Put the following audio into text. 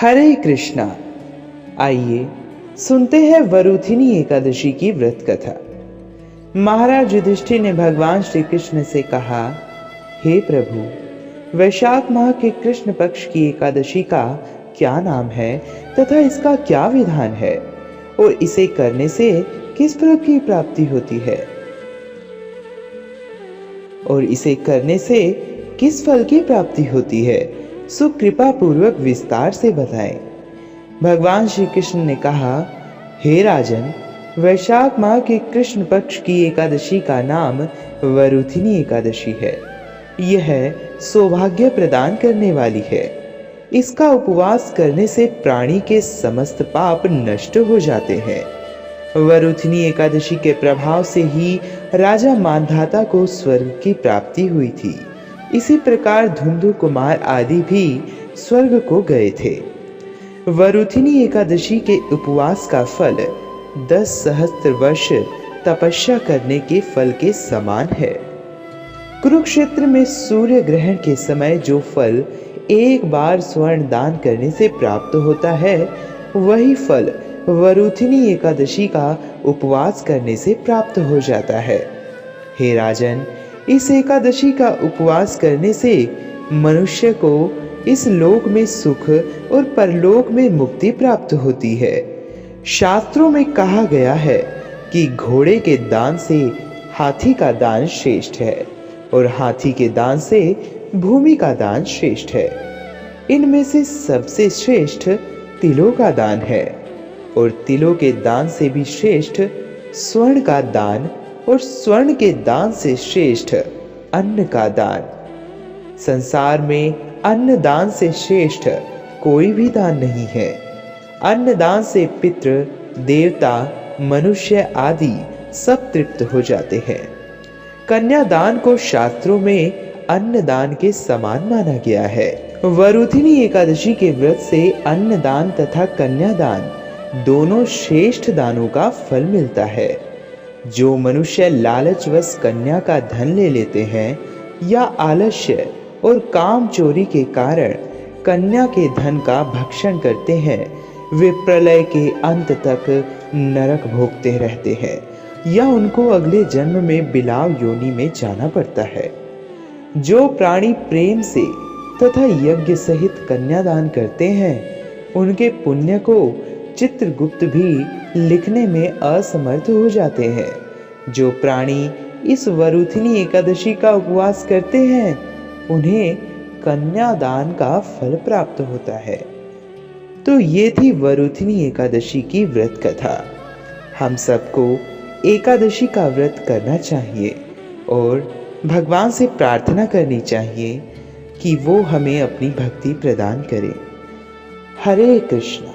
हरे कृष्णा। आइए सुनते हैं वरुथिनी एकादशी की व्रत कथा। महाराज युधिष्ठिर ने भगवान श्री कृष्ण से कहा, हे प्रभु, वैशाख माह के कृष्ण पक्ष की एकादशी का क्या नाम है तथा इसका क्या विधान है और इसे करने से किस फल की प्राप्ति होती है सो कृपा पूर्वक विस्तार से बताएं। भगवान श्री कृष्ण ने कहा, हे राजन, वैशाख माह के कृष्ण पक्ष की एकादशी का नाम वरुथिनी एकादशी है। यह सौभाग्य प्रदान करने वाली है। इसका उपवास करने से प्राणी के समस्त पाप नष्ट हो जाते हैं। वरुथिनी एकादशी के प्रभाव से ही राजा मांधाता को स्वर्ग की प्राप्ति हुई थी। इसी प्रकार धुंधु कुमार आदि भी स्वर्ग को गए थे। वरुथिनी एकादशी के उपवास का फल 10 सहस्त्र वर्ष तपस्या करने के फल के समान है। कुरुक्षेत्र में सूर्य ग्रहण के समय जो फल एक बार स्वर्ण दान करने से प्राप्त होता है, वही फल वरुथिनी एकादशी का उपवास करने से प्राप्त हो जाता है। हे राजन, इस एकादशी का उपवास करने से मनुष्य को इस लोक में सुख और परलोक में मुक्ति प्राप्त होती है। शास्त्रों में कहा गया है कि घोड़े के दान से हाथी का दान श्रेष्ठ है और हाथी के दान से भूमि का दान श्रेष्ठ है। इनमें से सबसे श्रेष्ठ तिलों का दान है और तिलों के दान से भी श्रेष्ठ स्वर्ण का दान और स्वर्ण के दान से श्रेष्ठ अन्न का दान। संसार में अन्न दान से श्रेष्ठ कोई भी दान नहीं है। अन्न दान से पितृ, देवता, मनुष्य आदि सब तृप्त हो जाते हैं। कन्यादान को शास्त्रों में अन्न दान के समान माना गया है। वरुथिनी एकादशी के व्रत से अन्न दान तथा कन्यादान दोनों श्रेष्ठ दानों का फल मिलता है। जो मनुष्य लालचवश कन्या का धन ले लेते हैं या आलस्य और काम चोरी के कारण कन्या के धन का भक्षण करते हैं, वे प्रलय के अंत तक नरक भोगते रहते हैं या उनको अगले जन्म में बिलाव योनि में जाना पड़ता है। जो प्राणी प्रेम से तथा यज्ञ सहित कन्यादान करते हैं, उनके पुण्य को चित्रगुप्त भी लिखने में असमर्थ हो जाते हैं। जो प्राणी इस वरुथिनी एकादशी का उपवास करते हैं, उन्हें कन्यादान का फल प्राप्त होता है। तो ये थी वरुथिनी एकादशी की व्रत कथा। हम सबको एकादशी का व्रत करना चाहिए और भगवान से प्रार्थना करनी चाहिए कि वो हमें अपनी भक्ति प्रदान करे। हरे कृष्ण।